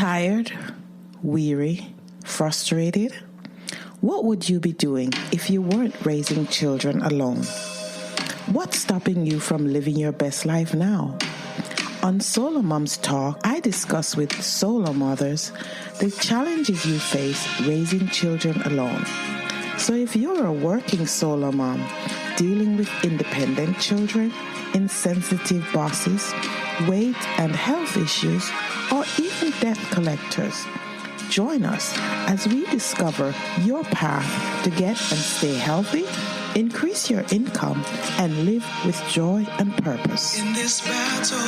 Tired, weary, frustrated? What would you be doing if you weren't raising children alone? What's stopping you from living your best life now? On SoloMoms Talk, I discuss with solo mothers the challenges you face raising children alone. So if you're a working solo mom dealing with independent children, insensitive bosses, weight and health issues, or even debt collectors, join us as we discover your path to get and stay healthy, increase your income, and live with joy and purpose. In this battle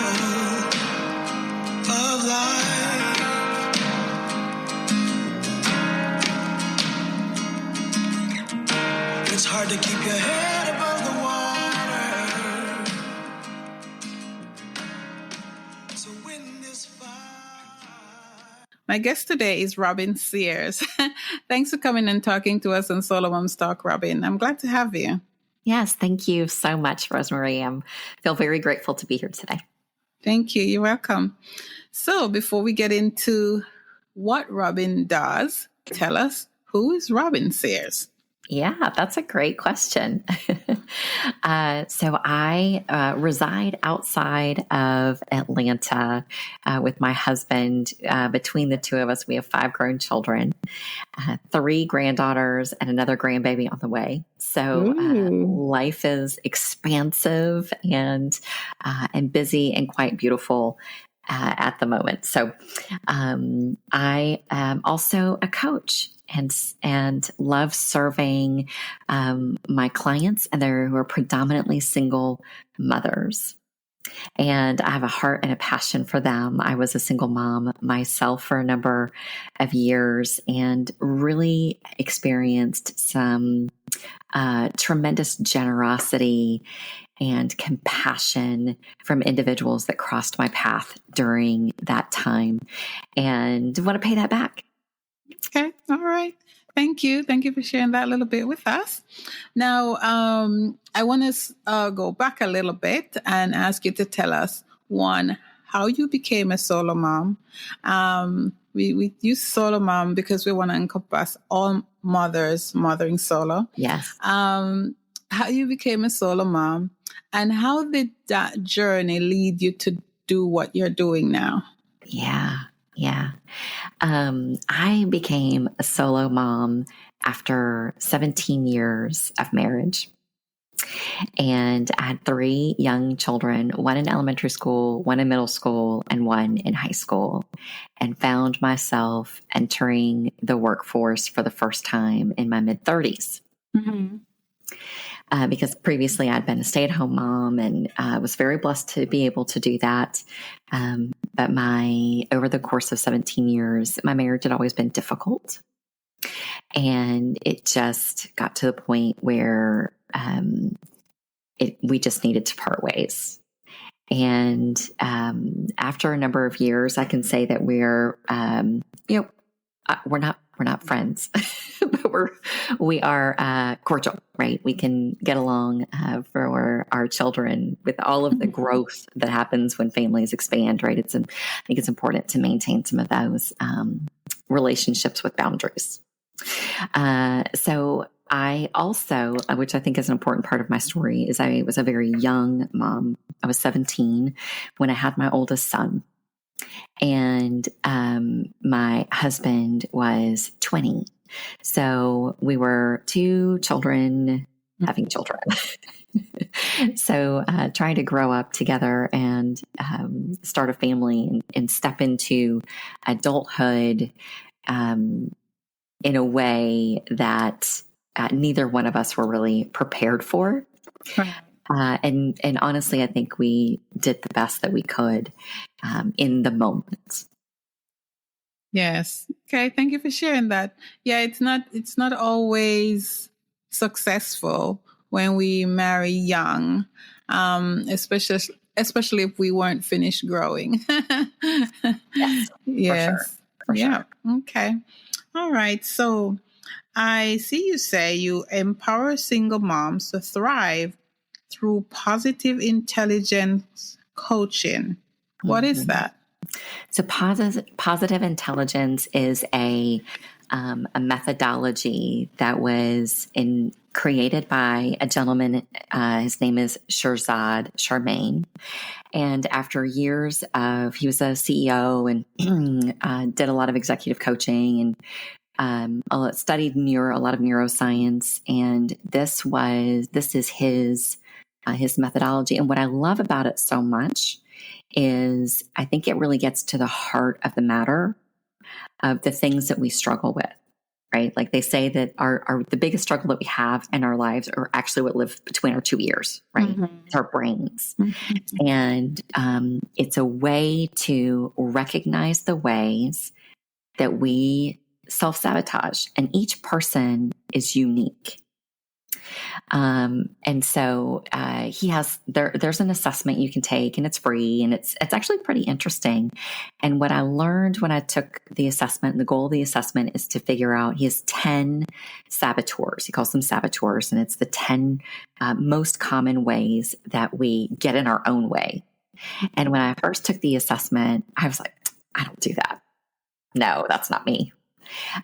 of life, it's hard to keep your head above the water. So win this fight. My guest today is Robyn Sears. Thanks for coming and talking to us on SoloMoms Talk, Robyn. I'm glad to have you. Yes, thank you so much, Rosemary. I feel very grateful to be here today. Thank you. You're welcome. So before we get into what Robyn does, tell us, who is Robyn Sears? Yeah, that's a great question. So I reside outside of Atlanta with my husband. Between the two of us, we have 5 grown children, 3 granddaughters, and another grandbaby on the way. So life is expansive and busy and quite beautiful at the moment. So I am also a coach. And love serving my clients, and who are predominantly single mothers. And I have a heart and a passion for them. I was a single mom myself for a number of years and really experienced some tremendous generosity and compassion from individuals that crossed my path during that time, and want to pay that back. Okay. All right. Thank you. Thank you for sharing that a little bit with us. Now, I want to go back a little bit and ask you to tell us, one, how you became a solo mom. We use solo mom because we want to encompass all mothers mothering solo. Yes. How you became a solo mom, and how did that journey lead you to do what you're doing now? Yeah. I became a solo mom after 17 years of marriage. And I had 3 young children, one in elementary school, one in middle school, and one in high school, and found myself entering the workforce for the first time in my mid-30s. Mm-hmm. Because previously I'd been a stay-at-home mom, and I was very blessed to be able to do that. But over the course of 17 years, my marriage had always been difficult. And it just got to the point where we just needed to part ways. And after a number of years, I can say that we're not friends, but we are cordial, right? We can get along for our children with all of the growth that happens when families expand, right? I think it's important to maintain some of those relationships with boundaries. So I also, which I think is an important part of my story, is I was a very young mom. I was 17 when I had my oldest son. And my husband was 20. So we were 2 children having children. So trying to grow up together and start a family and step into adulthood in a way that neither one of us were really prepared for. Right. And honestly, I think we did the best that we could in the moment. Yes. Okay. Thank you for sharing that. Yeah, it's not always successful when we marry young, especially if we weren't finished growing. Yes. Yes. For sure. Okay. All right. So I see you say you empower single moms to thrive through positive intelligence coaching. What is that? So positive intelligence is a methodology that was created by a gentleman. His name is Shirzad Charmaine. And after years he was a CEO and did a lot of executive coaching and studied a lot of neuroscience. And this is his methodology. And what I love about it so much is I think it really gets to the heart of the matter of the things that we struggle with, right? Like they say that the biggest struggle that we have in our lives are actually what live between our two ears, right? Mm-hmm. It's our brains. Mm-hmm. And it's a way to recognize the ways that we self-sabotage, and each person is unique. And so he has there's an assessment you can take, and it's free, and it's actually pretty interesting. And what I learned when I took the assessment, the goal of the assessment is to figure out, he has 10 saboteurs. He calls them saboteurs, and it's the 10 most common ways that we get in our own way. And when I first took the assessment, I was like, I don't do that. No, that's not me.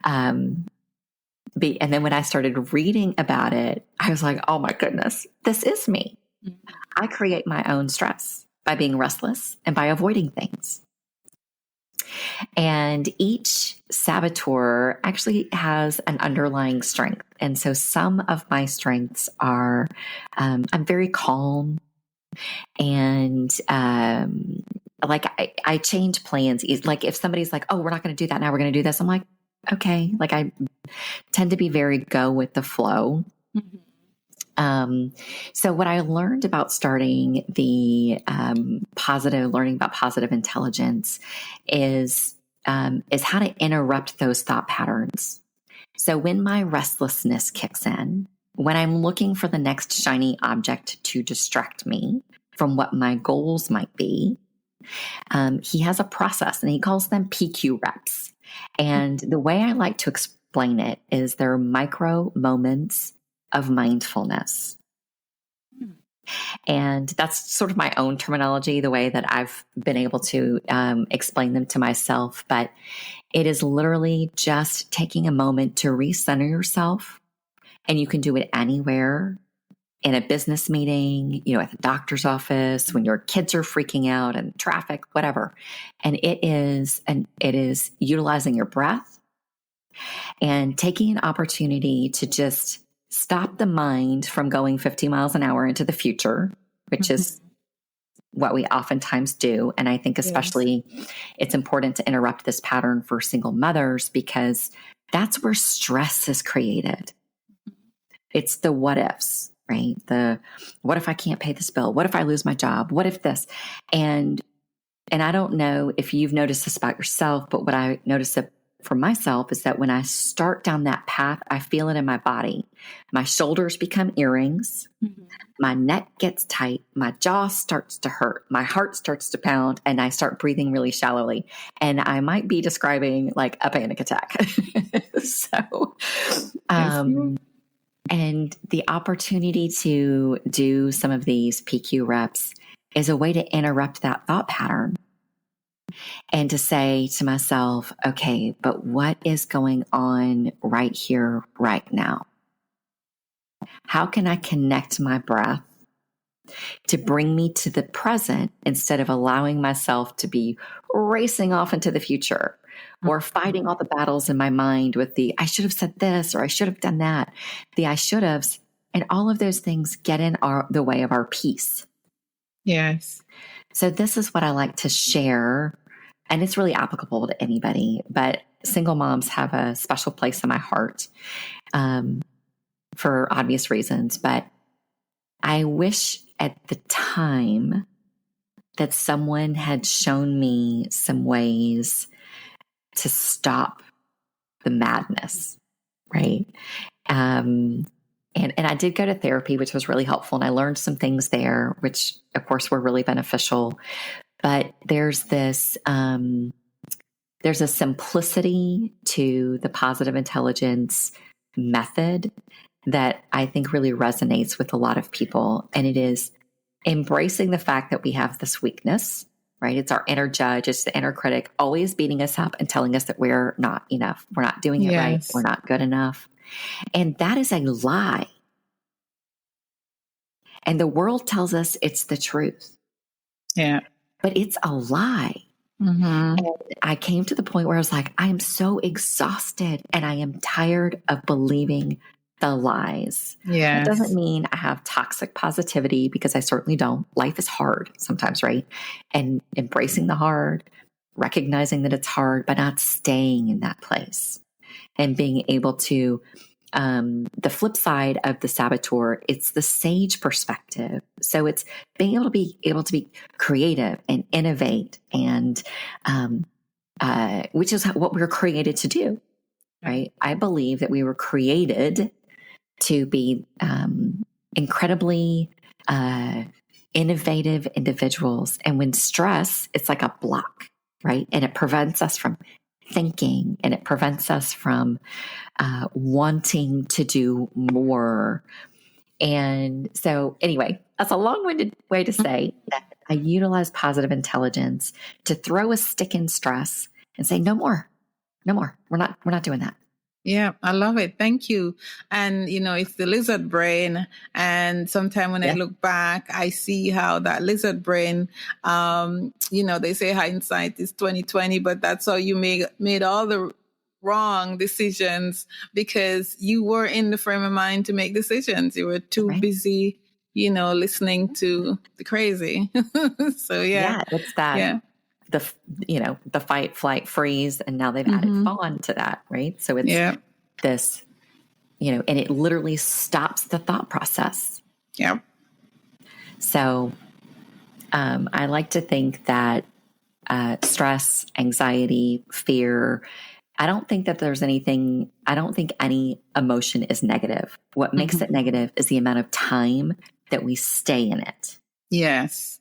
And then when I started reading about it, I was like, oh my goodness, this is me. I create my own stress by being restless and by avoiding things. And each saboteur actually has an underlying strength. And so some of my strengths are, I'm very calm, and like I change plans. Like if somebody's like, oh, we're not going to do that now, we're going to do this. I'm like, okay. Like I tend to be very go with the flow. Mm-hmm. So what I learned about starting the learning about positive intelligence is how to interrupt those thought patterns. So when my restlessness kicks in, when I'm looking for the next shiny object to distract me from what my goals might be, he has a process, and he calls them PQ reps. And the way I like to explain it is they're micro moments of mindfulness. And that's sort of my own terminology, the way that I've been able to explain them to myself. But it is literally just taking a moment to recenter yourself. And you can do it anywhere, in a business meeting, at the doctor's office, when your kids are freaking out and traffic, whatever. And it is utilizing your breath and taking an opportunity to just stop the mind from going 50 miles an hour into the future, which mm-hmm. is what we oftentimes do. And I think especially it's important to interrupt this pattern for single mothers, because that's where stress is created. It's the what ifs. Right? What if I can't pay this bill? What if I lose my job? What if this? And I don't know if you've noticed this about yourself, but what I notice for myself is that when I start down that path, I feel it in my body. My shoulders become earrings. Mm-hmm. My neck gets tight. My jaw starts to hurt. My heart starts to pound, and I start breathing really shallowly. And I might be describing like a panic attack. So, and the opportunity to do some of these PQ reps is a way to interrupt that thought pattern and to say to myself, okay, but what is going on right here, right now? How can I connect my breath to bring me to the present instead of allowing myself to be racing off into the future? Or fighting all the battles in my mind with I should have said this, or I should have done that, the I should haves, and all of those things get in the way of our peace. Yes. So this is what I like to share, and it's really applicable to anybody, but single moms have a special place in my heart for obvious reasons. But I wish at the time that someone had shown me some ways to stop the madness, right? And I did go to therapy, which was really helpful. And I learned some things there, which of course were really beneficial. But there's this, there's a simplicity to the positive intelligence method that I think really resonates with a lot of people. And it is embracing the fact that we have this weakness, right? It's our inner judge. It's the inner critic always beating us up and telling us that we're not enough. We're not doing it right. We're not good enough. And that is a lie. And the world tells us it's the truth. Yeah. But it's a lie. Mm-hmm. And I came to the point where I was like, I am so exhausted and I am tired of believing the lies. Yes. It doesn't mean I have toxic positivity, because I certainly don't. Life is hard sometimes, right? And embracing the hard, recognizing that it's hard, but not staying in that place, and being able to, the flip side of the saboteur, it's the sage perspective. So it's being able to be creative and innovate, and which is what we're created to do, right? I believe that we were created to be incredibly innovative individuals. And when stress, it's like a block, right? And it prevents us from thinking, and it prevents us from wanting to do more. And so anyway, that's a long-winded way to say that I utilize positive intelligence to throw a stick in stress and say, no more. We're not doing that. Yeah, I love it. Thank you. And, it's the lizard brain. And sometimes when I look back, I see how that lizard brain, they say hindsight is 20/20, but that's how you made all the wrong decisions, because you were in the frame of mind to make decisions. You were too busy, listening to the crazy. So, it's that. Yeah. The fight, flight, freeze, and now they've added fawn to that, right? So it's this, and it literally stops the thought process. Yeah. So I like to think that stress, anxiety, fear, I don't think any emotion is negative. What makes it negative is the amount of time that we stay in it. Yes.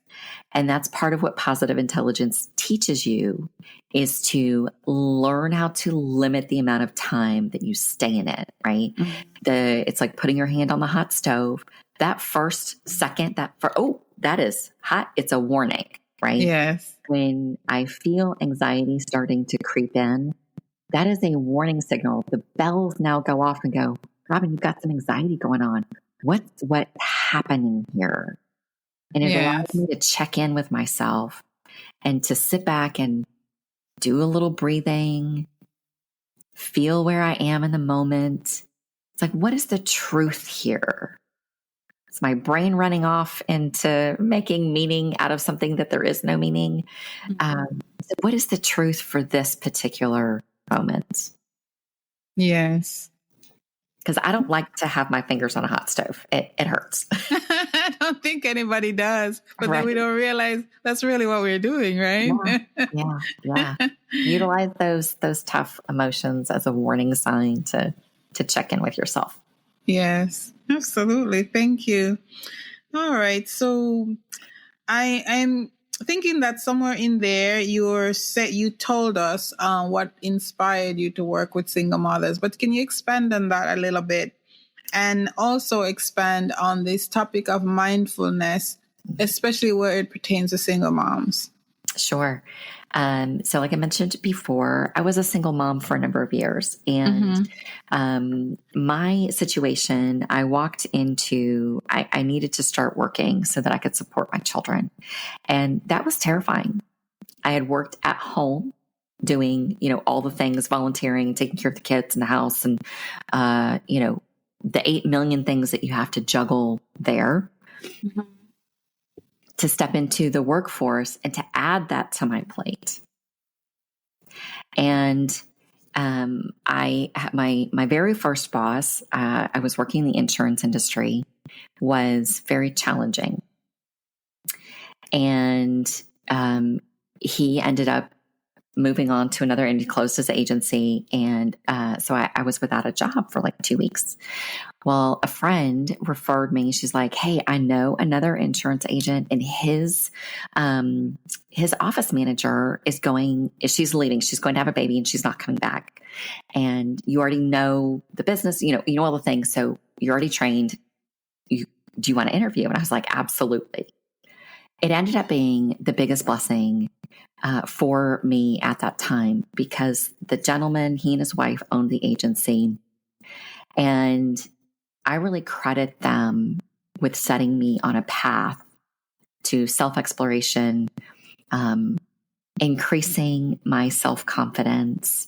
And that's part of what positive intelligence teaches you, is to learn how to limit the amount of time that you stay in it, right? It's like putting your hand on the hot stove. That first second, that is hot. It's a warning, right? Yes. When I feel anxiety starting to creep in, that is a warning signal. The bells now go off and go, Robyn, you've got some anxiety going on. What's happening here? And it allows me to check in with myself and to sit back and do a little breathing, feel where I am in the moment. It's like, what is the truth here? Is my brain running off into making meaning out of something that there is no meaning? So what is the truth for this particular moment? Yes. Because I don't like to have my fingers on a hot stove. It hurts. I don't think anybody does, but then we don't realize that's really what we're doing, right? Yeah. Utilize those tough emotions as a warning sign to check in with yourself. Yes, absolutely. Thank you. All right. So I'm thinking that somewhere in there you told us what inspired you to work with single mothers, but can you expand on that a little bit, and also expand on this topic of mindfulness, especially where it pertains to single moms? Sure. So like I mentioned before, I was a single mom for a number of years, and my situation, I walked into, I needed to start working so that I could support my children. And that was terrifying. I had worked at home doing, all the things, volunteering, taking care of the kids in the house, and, the 8 million things that you have to juggle there. To step into the workforce and to add that to my plate. And I had my very first boss, I was working in the insurance industry, was very challenging. And he ended up moving on to another, and he closed his agency. And so I was without a job for like 2 weeks. Well, a friend referred me. She's like, hey, I know another insurance agent, and his office manager she's leaving. She's going to have a baby and she's not coming back. And you already know the business, you know all the things. So you're already trained. Do you want to interview? And I was like, absolutely. it ended up being the biggest blessing for me at that time, because the gentleman, he and his wife owned the agency. And I really credit them with setting me on a path to self-exploration, increasing my self-confidence,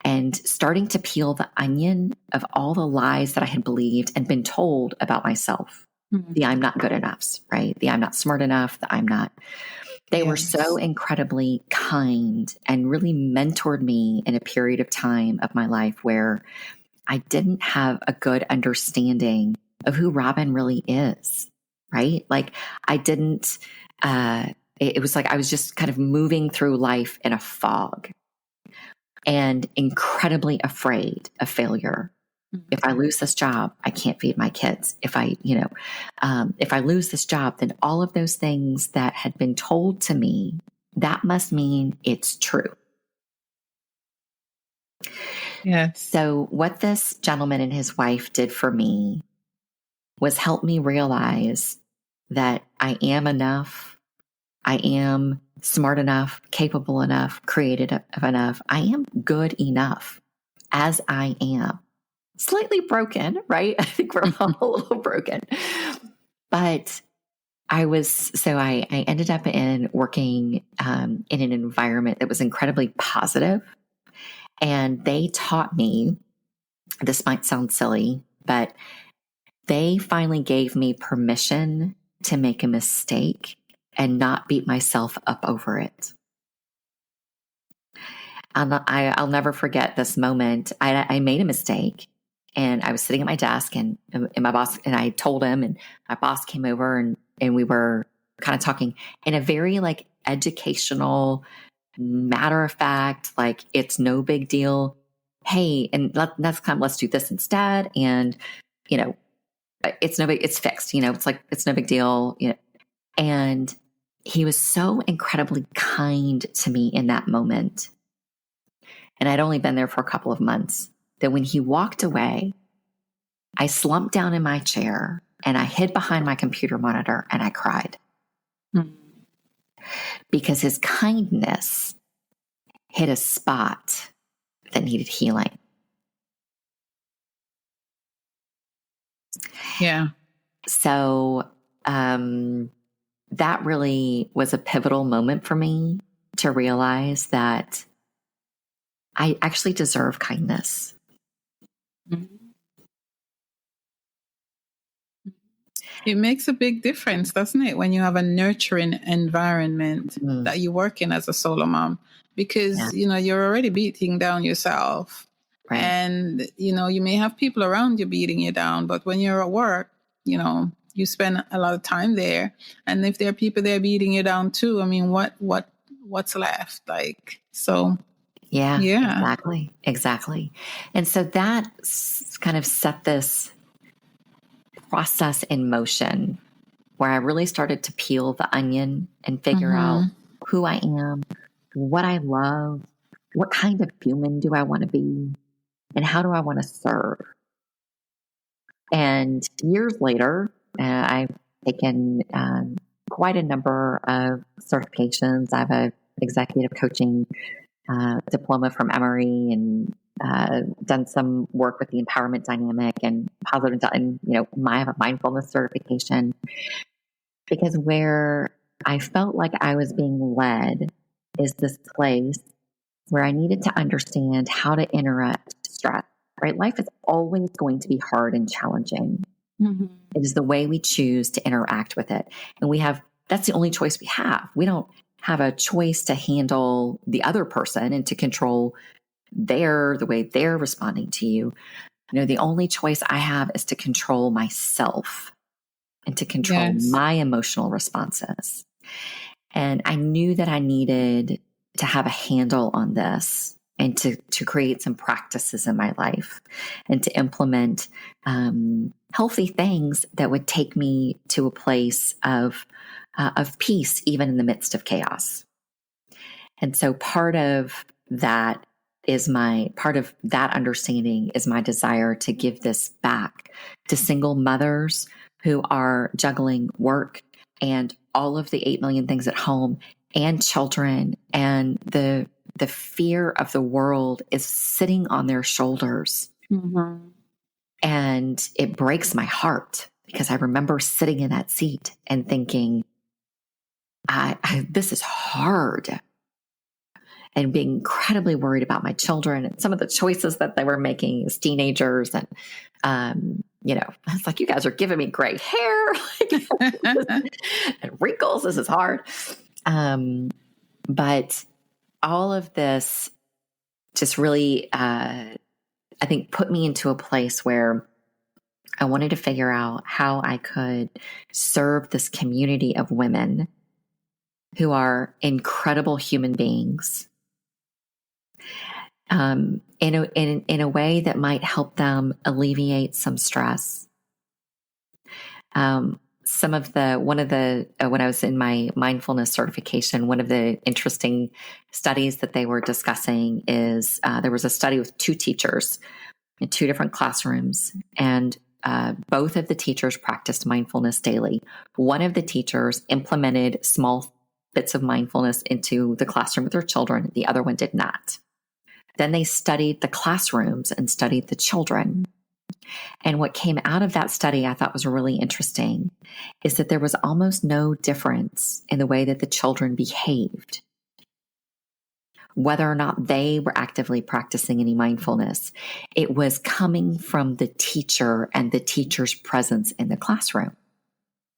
and starting to peel the onion of all the lies that I had believed and been told about myself. The I'm not good enough, right? The I'm not smart enough, the I'm not. They were so incredibly kind and really mentored me in a period of time of my life where I didn't have a good understanding of who Robyn really is, right? Like I didn't, it was like I was just kind of moving through life in a fog and incredibly afraid of failure. If I lose this job, I can't feed my kids. If I lose this job, then all of those things that had been told to me, that must mean it's true. Yes. So what this gentleman and his wife did for me was help me realize that I am enough. I am smart enough, capable enough, creative enough. I am good enough as I am. Slightly broken, right? I think we're all a little broken. But I ended up in working in an environment that was incredibly positive. And they taught me, this might sound silly, but they finally gave me permission to make a mistake and not beat myself up over it. I'll never forget this moment. I made a mistake. And I was sitting at my desk and my boss, and I told him, and my boss came over and we were kind of talking in a very like educational, matter of fact, like it's no big deal. Hey, and let's do this instead. And, it's fixed, it's like, it's no big deal, and he was so incredibly kind to me in that moment. And I'd only been there for a couple of months. That when he walked away, I slumped down in my chair and I hid behind my computer monitor and I cried. Because his kindness hit a spot that needed healing. Yeah. So that really was a pivotal moment for me to realize that I actually deserve kindness. It makes a big difference, doesn't it, when you have a nurturing environment that you work in as a solo mom, because, you're already beating down yourself. Right. And, you may have people around you beating you down, but when you're at work, you spend a lot of time there. And if there are people there beating you down too, I mean, what's left? Like, so. Yeah. Exactly. And so that kind of set this process in motion where I really started to peel the onion and figure out who I am, what I love, what kind of human do I want to be, and how do I want to serve. And years later, I've taken quite a number of certifications. I have an executive coaching diploma from Emory, and done some work with the empowerment dynamic and positive, and I have a mindfulness certification, because where I felt like I was being led is this place where I needed to understand how to interrupt stress. Right, life is always going to be hard and challenging. It is the way we choose to interact with it, and that's the only choice we have. We don't have a choice to handle the other person and to control the way they're responding to you. The only choice I have is to control myself and to control my emotional responses. And I knew that I needed to have a handle on this and to create some practices in my life and to implement healthy things that would take me to a place of peace, even in the midst of chaos. And so part of that understanding is my desire to give this back to single mothers who are juggling work, and all of the 8 million things at home and children and the fear of the world is sitting on their shoulders. Mm-hmm. And it breaks my heart because I remember sitting in that seat and thinking, this is hard, and being incredibly worried about my children and some of the choices that they were making as teenagers. And, it's like, you guys are giving me gray hair and wrinkles. This is hard. But all of this just really, I think, put me into a place where I wanted to figure out how I could serve this community of women who are incredible human beings, in a way that might help them alleviate some stress. When I was in my mindfulness certification, one of the interesting studies that they were discussing is there was a study with 2 teachers in 2 different classrooms, and both of the teachers practiced mindfulness daily. One of the teachers implemented small bits of mindfulness into the classroom with their children. The other one did not. Then they studied the classrooms and studied the children. And what came out of that study I thought was really interesting is that there was almost no difference in the way that the children behaved, whether or not they were actively practicing any mindfulness. It was coming from the teacher and the teacher's presence in the classroom.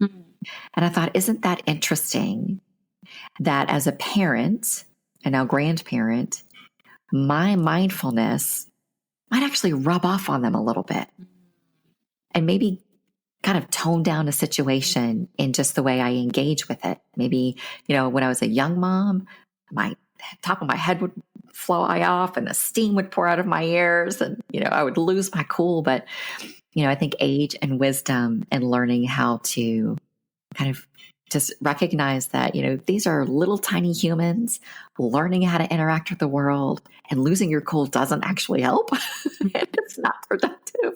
Mm-hmm. And I thought, isn't that interesting that as a parent and now grandparent, my mindfulness might actually rub off on them a little bit and maybe kind of tone down a situation in just the way I engage with it. Maybe, when I was a young mom, my top of my head would fly off and the steam would pour out of my ears and, I would lose my cool. But, I think age and wisdom and learning how to kind of just recognize that, these are little tiny humans learning how to interact with the world, and losing your cool doesn't actually help. It's not productive.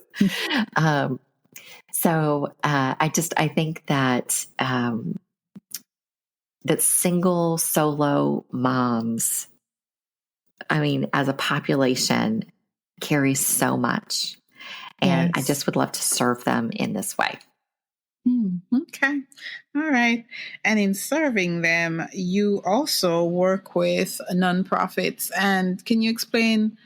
I think that, that single solo moms, as a population, carry so much. And yes. I just would love to serve them in this way. Okay. All right. And in serving them, you also work with nonprofits. And can you explain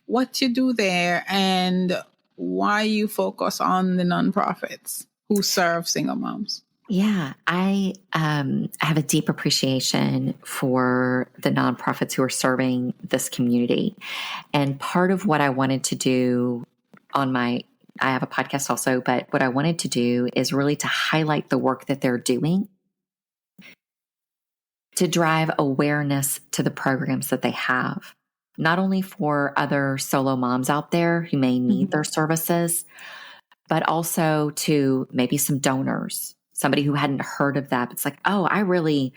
what you do there and why you focus on the nonprofits who serve single moms? Yeah, I have a deep appreciation for the nonprofits who are serving this community. And part of what I wanted to do I have a podcast also, but what I wanted to do is really to highlight the work that they're doing to drive awareness to the programs that they have, not only for other solo moms out there who may need their services, but also to maybe some donors, somebody who hadn't heard of that. It's like, oh, I really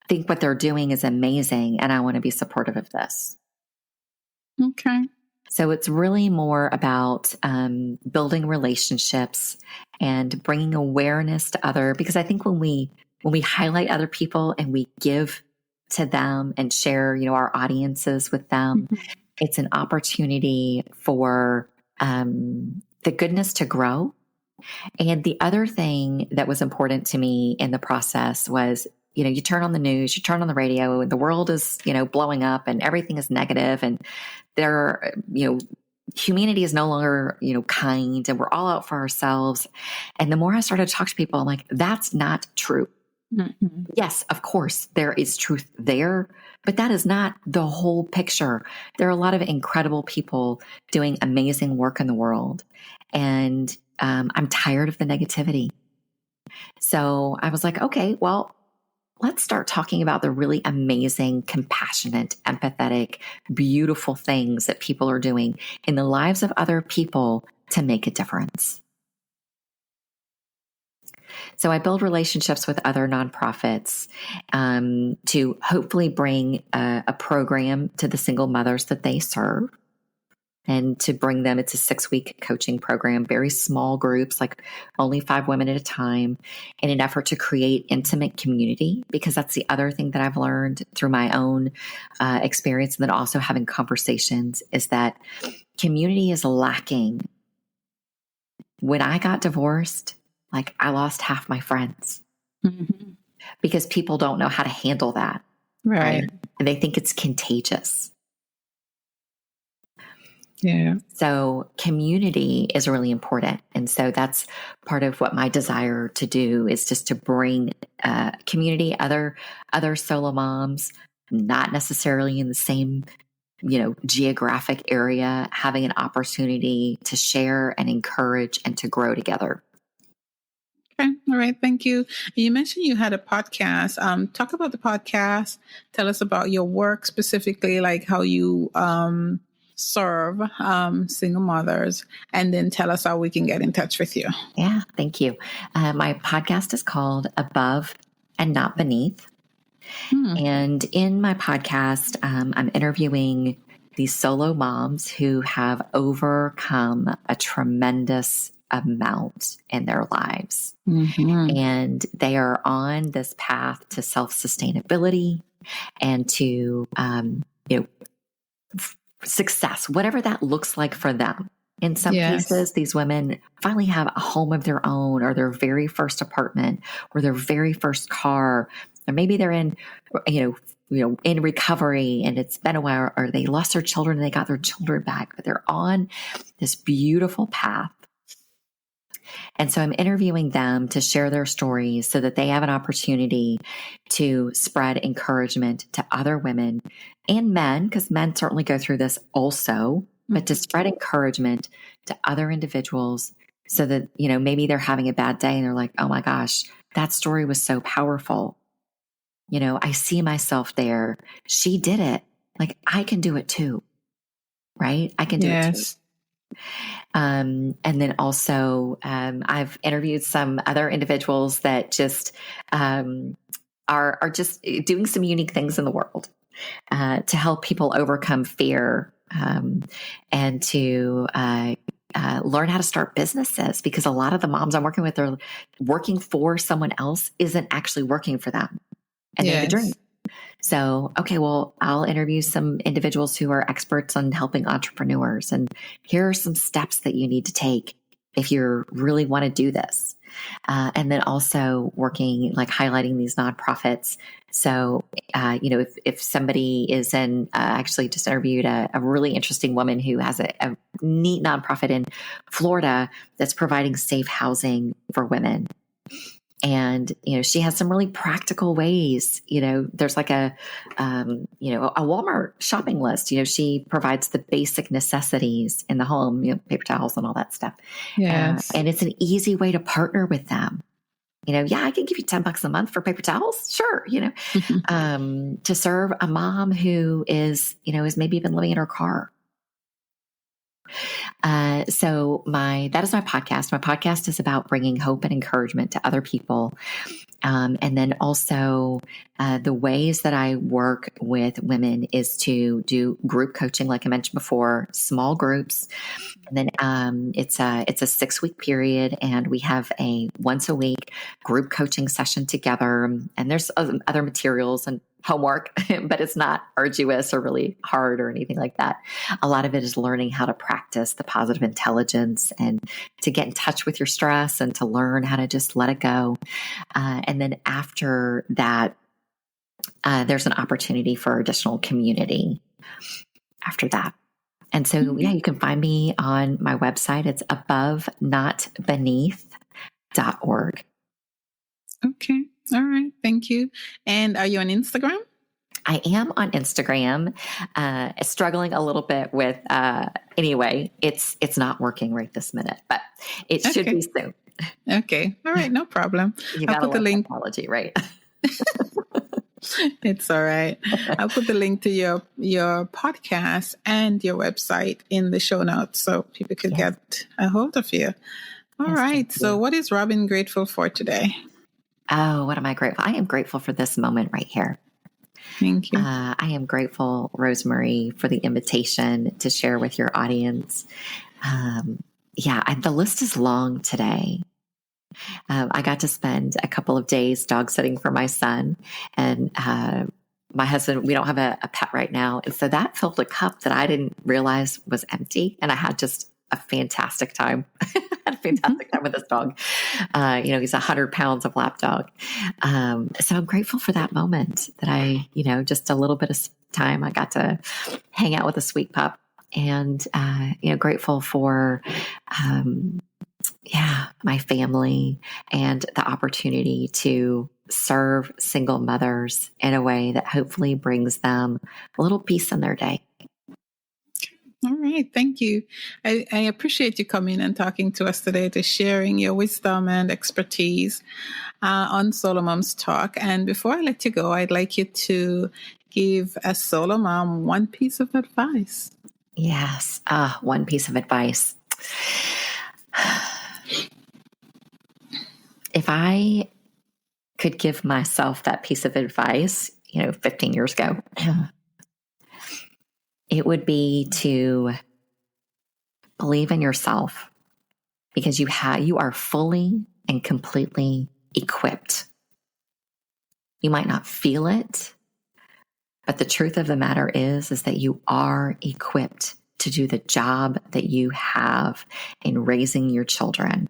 think what they're doing is amazing, and I want to be supportive of this. Okay. So it's really more about building relationships and bringing awareness to because I think when we highlight other people and we give to them and share, our audiences with them, it's an opportunity for the goodness to grow. And the other thing that was important to me in the process was, you turn on the news, you turn on the radio, and the world is, blowing up and everything is negative, and there, humanity is no longer, kind, and we're all out for ourselves. And the more I started to talk to people, I'm like, that's not true. Mm-hmm. Yes, of course, there is truth there, but that is not the whole picture. There are a lot of incredible people doing amazing work in the world. And I'm tired of the negativity. So I was like, okay, well, let's start talking about the really amazing, compassionate, empathetic, beautiful things that people are doing in the lives of other people to make a difference. So I build relationships with other nonprofits to hopefully bring a program to the single mothers that they serve. and to bring them. It's a 6-week coaching program, very small groups, like only 5 women at a time, in an effort to create intimate community, because that's the other thing that I've learned through my own experience, and then also having conversations, is that community is lacking. When I got divorced, like, I lost half my friends because people don't know how to handle that. Right. And they think it's contagious. Yeah. So community is really important. And so that's part of what my desire to do, is just to bring community, other solo moms, not necessarily in the same, geographic area, having an opportunity to share and encourage and to grow together. Okay. All right. Thank you. You mentioned you had a podcast. Talk about the podcast. Tell us about your work, specifically, like how you serve single mothers, and then tell us how we can get in touch with you. Yeah. Thank you. My podcast is called Above and Not Beneath. And in my podcast, I'm interviewing these solo moms who have overcome a tremendous amount in their lives. And they are on this path to self-sustainability and to, success, whatever that looks like for them. In some cases, these women finally have a home of their own, or their very first apartment, or their very first car, or maybe they're in, in recovery and it's been a while, or they lost their children and they got their children back, but they're on this beautiful path. And so I'm interviewing them to share their stories so that they have an opportunity to spread encouragement to other women and men, because men certainly go through this also, but to spread encouragement to other individuals so that, maybe they're having a bad day and they're like, oh my gosh, that story was so powerful. I see myself there. She did it. Like, I can do it too. Right? I can do it too. And then also, I've interviewed some other individuals that just are just doing some unique things in the world to help people overcome fear and to learn how to start businesses, because a lot of the moms I'm working with are working for someone else isn't actually working for them, and they have a dream. So, okay, well, I'll interview some individuals who are experts on helping entrepreneurs, and here are some steps that you need to take if you really want to do this. And then also working, like highlighting these nonprofits. So, if somebody is in, actually just interviewed a really interesting woman who has a neat nonprofit in Florida that's providing safe housing for women. And, she has some really practical ways, there's like a Walmart shopping list. She provides the basic necessities in the home, paper towels and all that stuff. Yes. And it's an easy way to partner with them. I can give you $10 a month for paper towels. Sure. To serve a mom who is maybe been living in her car. So that is my podcast. My podcast is about bringing hope and encouragement to other people. And then also, the ways that I work with women is to do group coaching, like I mentioned before, small groups. And then, it's a 6-week period, and we have a once a week group coaching session together. And there's other materials and homework, but it's not arduous or really hard or anything like that. A lot of it is learning how to practice the positive intelligence and to get in touch with your stress and to learn how to just let it go. And then after that, there's an opportunity for additional community after that. And so, you can find me on my website. It's abovenotbeneath.org. Okay. All right. Thank you. And are you on Instagram? I am on Instagram, struggling a little bit with, anyway, it's not working right this minute, but it should be soon. Okay. All right. No problem. I'll put the link. Technology, right? It's all right. I'll put the link to your podcast and your website in the show notes so people could get a hold of you. All right. So what is Robyn grateful for today? Oh, what am I grateful? I am grateful for this moment right here. Thank you. I am grateful, Rosemary, for the invitation to share with your audience. The list is long today. I got to spend a couple of days dog sitting for my son, and my husband, we don't have a pet right now. And so that filled a cup that I didn't realize was empty. And I had just a fantastic time. I had a fantastic time with this dog. He's 100 pounds of lap dog. So I'm grateful for that moment that I, just a little bit of time I got to hang out with a sweet pup, and, grateful for, my family and the opportunity to serve single mothers in a way that hopefully brings them a little peace in their day. All right. Thank you. I appreciate you coming and talking to us today, to sharing your wisdom and expertise on SoloMoms Talk. And before I let you go, I'd like you to give a solo mom one piece of advice. Yes. One piece of advice. If I could give myself that piece of advice, 15 years ago, it would be to believe in yourself, because you are fully and completely equipped. You might not feel it, but the truth of the matter is that you are equipped to do the job that you have in raising your children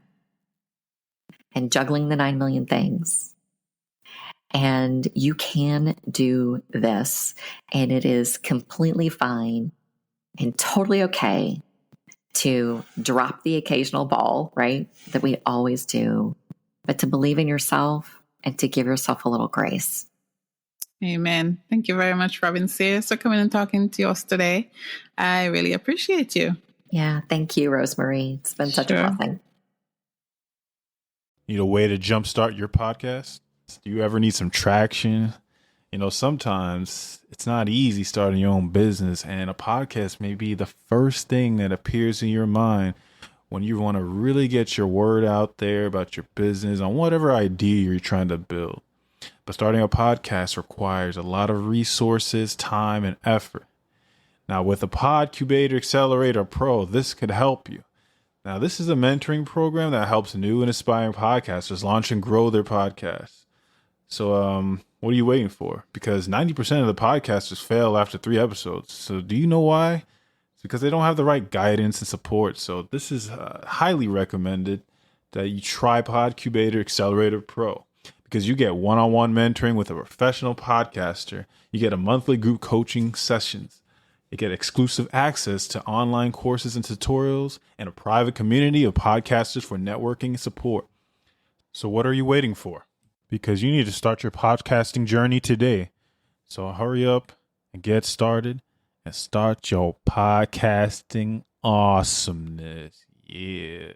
and juggling the 9 million things. And you can do this, and it is completely fine and totally okay to drop the occasional ball, right? That we always do, but to believe in yourself and to give yourself a little grace. Amen. Thank you very much, Robyn Sears, for coming and talking to us today. I really appreciate you. Yeah. Thank you, Rosemary. It's been such a blessing. Need a way to jumpstart your podcast? Do you ever need some traction? Sometimes it's not easy starting your own business, and a podcast may be the first thing that appears in your mind when you want to really get your word out there about your business on whatever idea you're trying to build. But starting a podcast requires a lot of resources, time, and effort. Now, with the Podcubator Accelerator Pro, this could help you. Now, this is a mentoring program that helps new and aspiring podcasters launch and grow their podcasts. So, what are you waiting for? Because 90% of the podcasters fail after 3 episodes. So do you know why? It's because they don't have the right guidance and support. So this is highly recommended that you try Podcubator Accelerator Pro, because you get one-on-one mentoring with a professional podcaster. You get a monthly group coaching sessions. You get exclusive access to online courses and tutorials, and a private community of podcasters for networking and support. So what are you waiting for? Because you need to start your podcasting journey today. So hurry up and get started and start your podcasting awesomeness. Yeah.